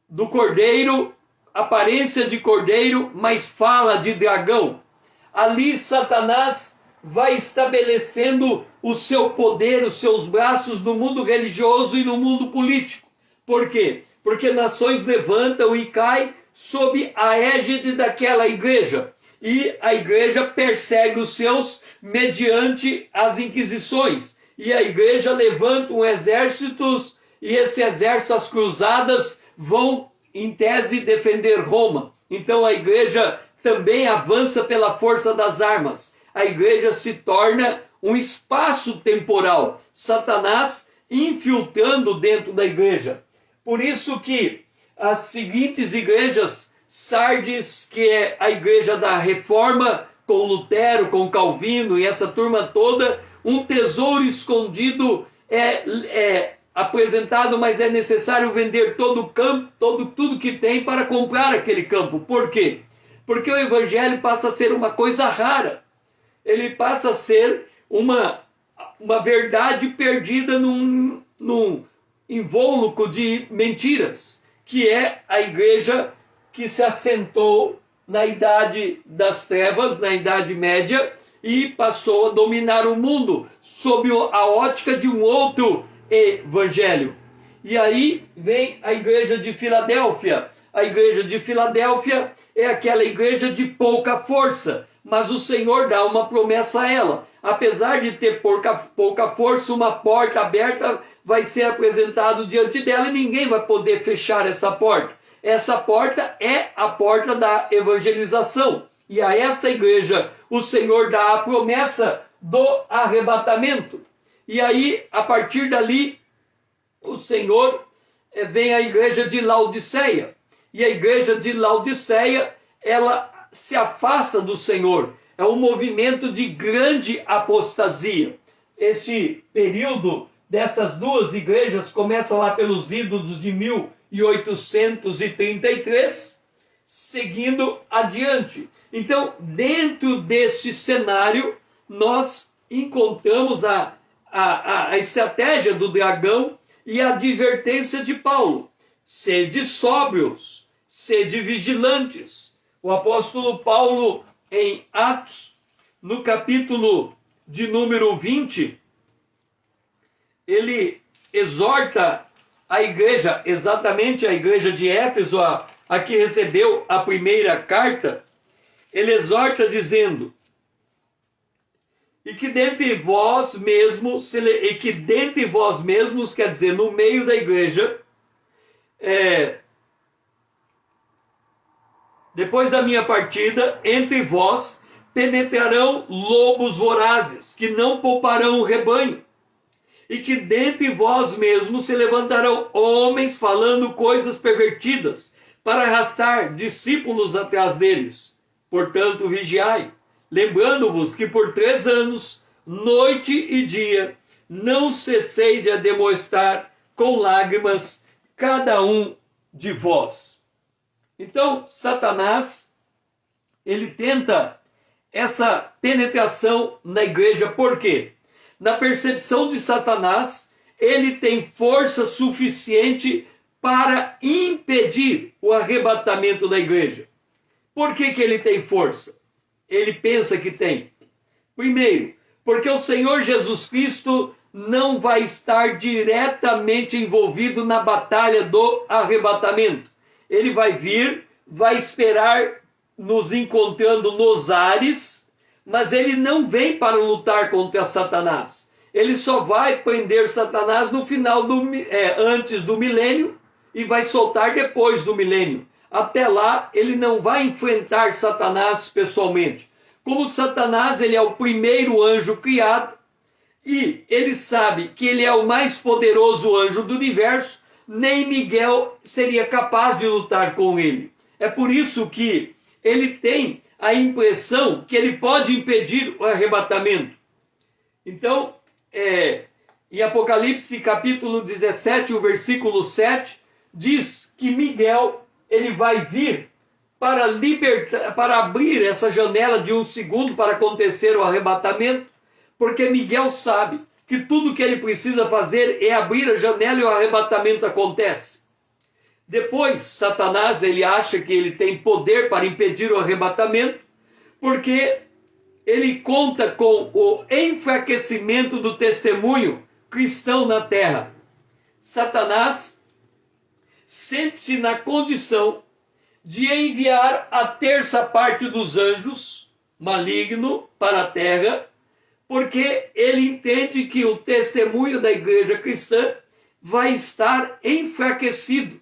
do cordeiro, aparência de cordeiro, mas fala de dragão. Ali Satanás vai estabelecendo o seu poder, os seus braços no mundo religioso e no mundo político. Por quê? Porque nações levantam e caem sob a égide daquela igreja. E a igreja persegue os seus mediante as inquisições. E a igreja levanta um exército, e esse exército, as cruzadas, vão, em tese, defender Roma. Então a igreja também avança pela força das armas. A igreja se torna um espaço temporal. Satanás infiltrando dentro da igreja. Por isso que as seguintes igrejas, Sardes, que é a igreja da Reforma, com Lutero, com Calvino e essa turma toda, um tesouro escondido é apresentado, mas é necessário vender todo o campo, tudo que tem para comprar aquele campo. Por quê? Porque o evangelho passa a ser uma coisa rara. Ele passa a ser uma verdade perdida num invólucro de mentiras, que é a igreja que se assentou na Idade das Trevas, na Idade Média, e passou a dominar o mundo sob a ótica de um outro evangelho. E aí vem a igreja de Filadélfia. A igreja de Filadélfia é aquela igreja de pouca força, mas o Senhor dá uma promessa a ela. Apesar de ter pouca força, uma porta aberta vai ser apresentado diante dela e ninguém vai poder fechar essa porta. Essa porta é a porta da evangelização. E a esta igreja o Senhor dá a promessa do arrebatamento. E aí, a partir dali, o Senhor vem a igreja de Laodiceia. E a igreja de Laodiceia, ela se afasta do Senhor. É um movimento de grande apostasia. Esse período dessas duas igrejas começa lá pelos idos de 1833, seguindo adiante. Então, dentro desse cenário, nós encontramos a estratégia do dragão e a advertência de Paulo. Sede sóbrios, sede vigilantes. O apóstolo Paulo, em Atos, no capítulo de número 20, ele exorta a igreja, exatamente a igreja de Éfeso, a que recebeu a primeira carta. Ele exorta dizendo: e que dentre vós mesmos, quer dizer, no meio da igreja, depois da minha partida, entre vós penetrarão lobos vorazes, que não pouparão o rebanho, e que dentre vós mesmos se levantarão homens falando coisas pervertidas, para arrastar discípulos atrás deles. Portanto, vigiai, lembrando-vos que por 3 anos, noite e dia, não cessei de demonstrar com lágrimas cada um de vós. Então, Satanás, ele tenta essa penetração na igreja. Por quê? Na percepção de Satanás, ele tem força suficiente para impedir o arrebatamento da igreja. Por que ele tem força? Ele pensa que tem. Primeiro, porque o Senhor Jesus Cristo não vai estar diretamente envolvido na batalha do arrebatamento. Ele vai vir, vai esperar nos encontrando nos ares, mas ele não vem para lutar contra Satanás. Ele só vai prender Satanás no final antes do milênio e vai soltar depois do milênio. Até lá, ele não vai enfrentar Satanás pessoalmente. Como Satanás, ele é o primeiro anjo criado, e ele sabe que ele é o mais poderoso anjo do universo, nem Miguel seria capaz de lutar com ele. É por isso que ele tem a impressão que ele pode impedir o arrebatamento. Então, em Apocalipse capítulo 17, o versículo 7, diz que Miguel ele vai vir para abrir essa janela de 1 segundo para acontecer o arrebatamento, porque Miguel sabe que tudo que ele precisa fazer é abrir a janela e o arrebatamento acontece. Depois, Satanás, ele acha que ele tem poder para impedir o arrebatamento, porque ele conta com o enfraquecimento do testemunho cristão na terra. Satanás sente-se na condição de enviar a 1/3 parte dos anjos maligno para a terra, porque ele entende que o testemunho da igreja cristã vai estar enfraquecido.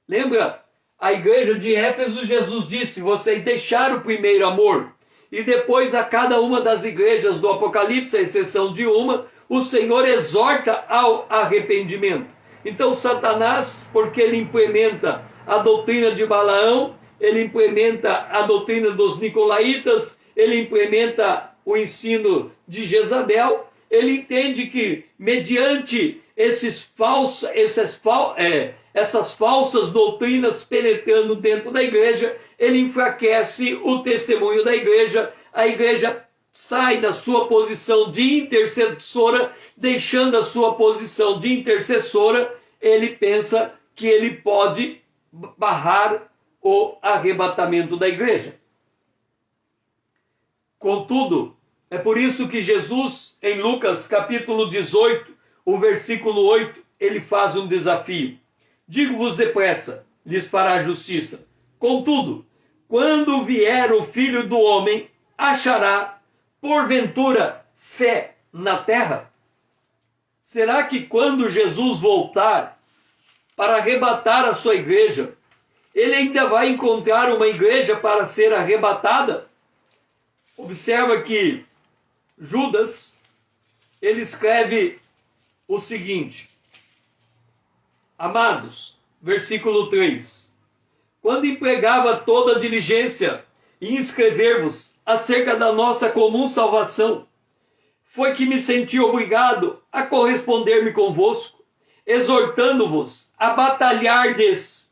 Lembra? A igreja de Éfeso, Jesus disse: vocês deixaram o primeiro amor. E depois, a cada uma das igrejas do Apocalipse, à exceção de uma, o Senhor exorta ao arrependimento. Então, Satanás, porque ele implementa a doutrina de Balaão, ele implementa a doutrina dos nicolaítas, ele implementa o ensino de Jezabel, ele entende que, mediante essas falsas doutrinas penetrando dentro da igreja, ele enfraquece o testemunho da igreja, a igreja sai da sua posição de intercessora, deixando a sua posição de intercessora, ele pensa que ele pode barrar o arrebatamento da igreja. Contudo, é por isso que Jesus, em Lucas capítulo 18, o versículo 8, ele faz um desafio. Digo-vos depressa, lhes fará justiça. Contudo, quando vier o Filho do Homem, achará, porventura, fé na terra? Será que quando Jesus voltar para arrebatar a sua igreja, ele ainda vai encontrar uma igreja para ser arrebatada? Observa que Judas, ele escreve o seguinte: amados, versículo 3, quando empregava toda a diligência em escrever-vos acerca da nossa comum salvação, foi que me senti obrigado a corresponder-me convosco, exortando-vos a batalhardes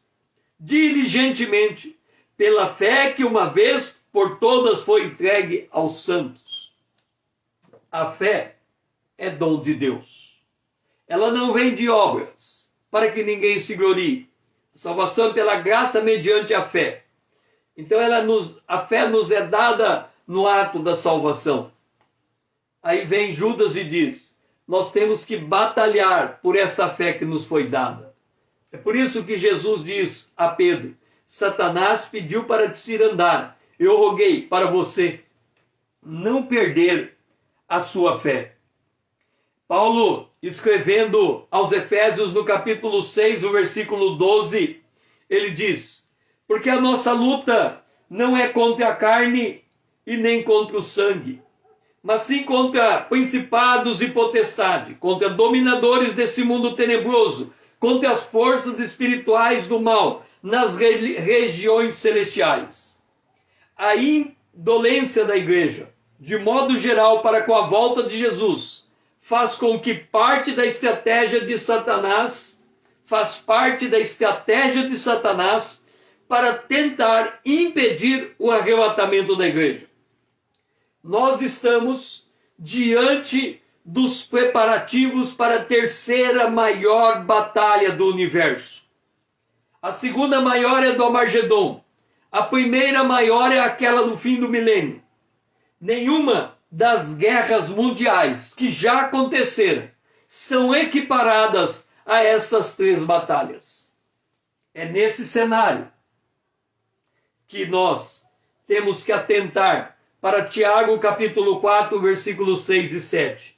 diligentemente pela fé que uma vez por todas foi entregue aos santos. A fé é dom de Deus. Ela não vem de obras, para que ninguém se glorie. A salvação pela graça mediante a fé. Então a fé nos é dada no ato da salvação. Aí vem Judas e diz: nós temos que batalhar por essa fé que nos foi dada. É por isso que Jesus diz a Pedro: Satanás pediu para te cirandar. Eu roguei para você não perder a sua fé. Paulo, escrevendo aos Efésios no capítulo 6, o versículo 12, ele diz: porque a nossa luta não é contra a carne e nem contra o sangue, mas sim contra principados e potestades, contra dominadores desse mundo tenebroso, contra as forças espirituais do mal nas regiões celestiais. A indolência da igreja, de modo geral, para com a volta de Jesus, faz com que parte da estratégia de Satanás, para tentar impedir o arrebatamento da igreja. Nós estamos diante dos preparativos para a terceira maior batalha do universo. A segunda maior é do Armagedon. A primeira maior é aquela do fim do milênio. Nenhuma das guerras mundiais que já aconteceram são equiparadas a essas três batalhas. É nesse cenário que nós temos que atentar para Tiago capítulo 4, versículos 6 e 7.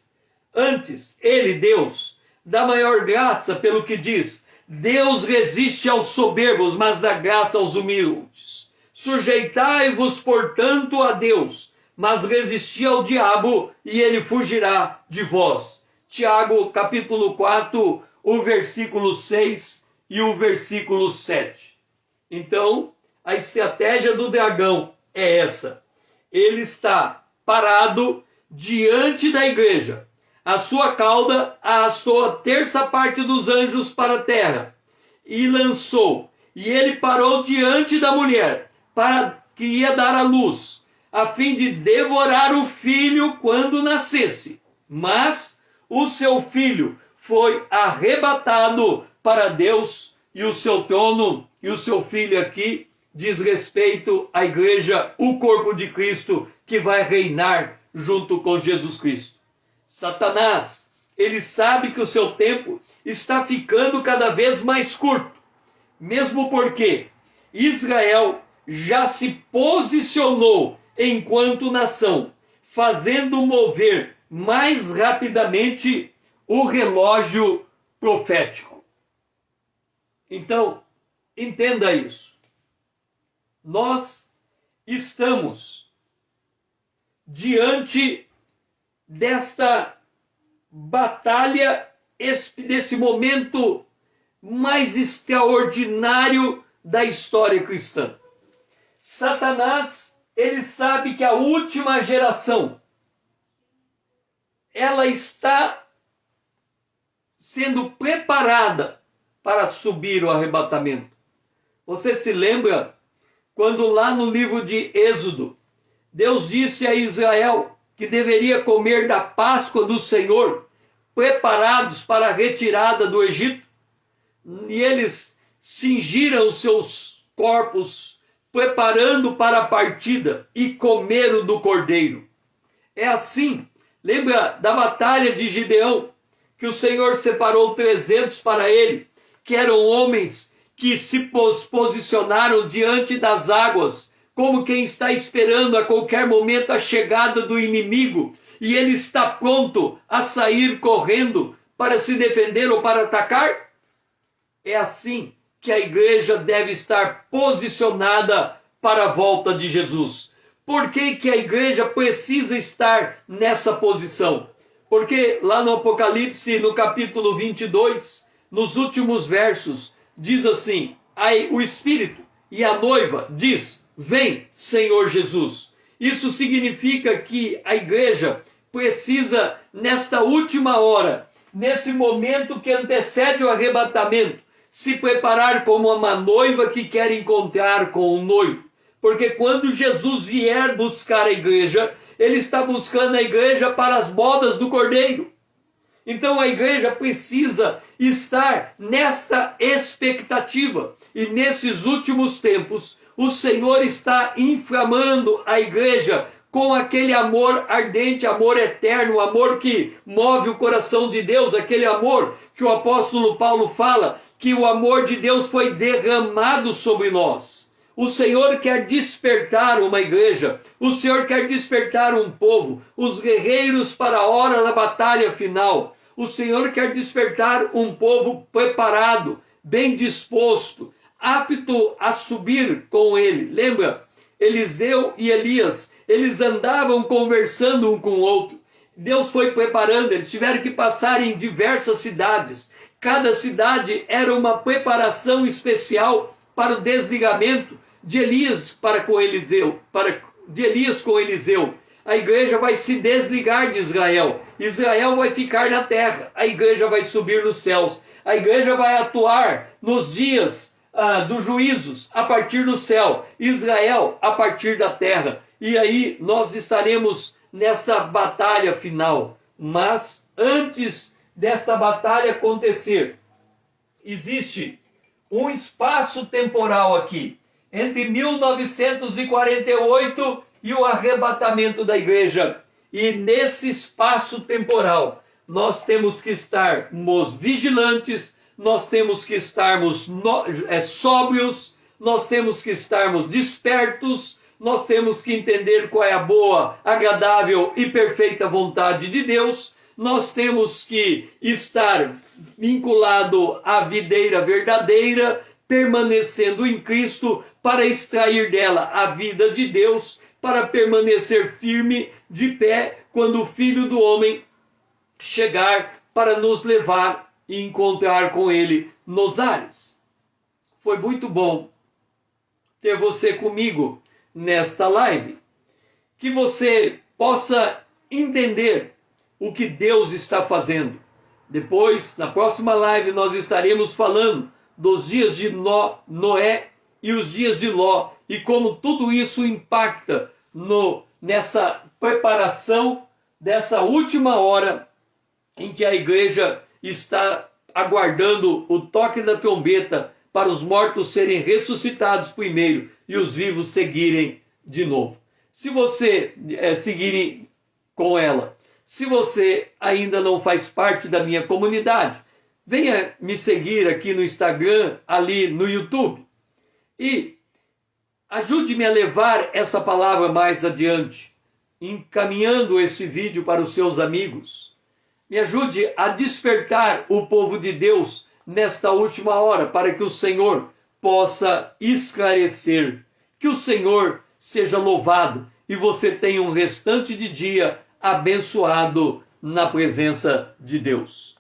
Antes, ele, Deus, dá maior graça pelo que diz: Deus resiste aos soberbos, mas dá graça aos humildes. Sujeitai-vos, portanto, a Deus, mas resisti ao diabo, e ele fugirá de vós. Tiago capítulo 4, o versículo 6 e o versículo 7. Então, a estratégia do dragão é essa. Ele está parado diante da igreja. A sua cauda arrastou a terça parte dos anjos para a terra e lançou. E ele parou diante da mulher, para que ia dar à luz, a fim de devorar o filho quando nascesse. Mas o seu filho foi arrebatado para Deus e o seu trono, e o seu filho aqui diz respeito à igreja, o corpo de Cristo, que vai reinar junto com Jesus Cristo. Satanás, ele sabe que o seu tempo está ficando cada vez mais curto, mesmo porque Israel já se posicionou enquanto nação, fazendo mover mais rapidamente o relógio profético. Então, entenda isso. Nós estamos diante desta batalha, desse momento mais extraordinário da história cristã. Satanás, ele sabe que a última geração, ela está sendo preparada para subir o arrebatamento. Você se lembra quando lá no livro de Êxodo, Deus disse a Israel que deveria comer da Páscoa do Senhor, preparados para a retirada do Egito? E eles cingiram os seus corpos, preparando para a partida, e comeram do cordeiro. É assim, lembra da batalha de Gideão, que que o Senhor separou 300 para ele, que eram homens que se posicionaram diante das águas, como quem está esperando a qualquer momento a chegada do inimigo, e ele está pronto a sair correndo para se defender ou para atacar? É assim que a igreja deve estar posicionada para a volta de Jesus. Por que que a igreja precisa estar nessa posição? Porque lá no Apocalipse, no capítulo 22, nos últimos versos, diz assim: o Espírito e a noiva diz: vem, Senhor Jesus. Isso significa que a igreja precisa, nesta última hora, nesse momento que antecede o arrebatamento, se preparar como uma noiva que quer encontrar com o noivo. Porque quando Jesus vier buscar a igreja, ele está buscando a igreja para as bodas do Cordeiro. Então a igreja precisa estar nesta expectativa. E nesses últimos tempos, o Senhor está inflamando a igreja com aquele amor ardente, amor eterno, amor que move o coração de Deus, aquele amor que o apóstolo Paulo fala, que o amor de Deus foi derramado sobre nós. O Senhor quer despertar uma igreja, o Senhor quer despertar um povo, os guerreiros para a hora da batalha final. O Senhor quer despertar um povo preparado, bem disposto, apto a subir com ele. Lembra? Eliseu e Elias, eles andavam conversando um com o outro. Deus foi preparando, eles tiveram que passar em diversas cidades. Cada cidade era uma preparação especial para o desligamento de Elias com Eliseu. A igreja vai se desligar de Israel. Israel vai ficar na terra. A igreja vai subir nos céus. A igreja vai atuar nos dias dos juízos a partir do céu. Israel a partir da terra. E aí nós estaremos nessa batalha final. Mas antes desta batalha acontecer, existe um espaço temporal aqui, entre 1948 e o arrebatamento da igreja. E nesse espaço temporal, nós temos que estarmos vigilantes, nós temos que estarmos sóbrios, nós temos que estarmos despertos, nós temos que entender qual é a boa, agradável e perfeita vontade de Deus. Nós temos que estar vinculado à videira verdadeira, permanecendo em Cristo, para extrair dela a vida de Deus, para permanecer firme, de pé, quando o Filho do Homem chegar para nos levar e encontrar com Ele nos ares. Foi muito bom ter você comigo nesta live, que você possa entender o que Deus está fazendo. Depois, na próxima live, nós estaremos falando dos dias de Noé e os dias de Ló, e como tudo isso impacta nessa preparação dessa última hora em que a igreja está aguardando o toque da trombeta para os mortos serem ressuscitados primeiro e os vivos seguirem de novo. Se você seguir com ela, se você ainda não faz parte da minha comunidade, venha me seguir aqui no Instagram, ali no YouTube, e ajude-me a levar essa palavra mais adiante, encaminhando esse vídeo para os seus amigos. Me ajude a despertar o povo de Deus nesta última hora, para que o Senhor possa esclarecer. Que o Senhor seja louvado e você tenha um restante de dia abençoado na presença de Deus.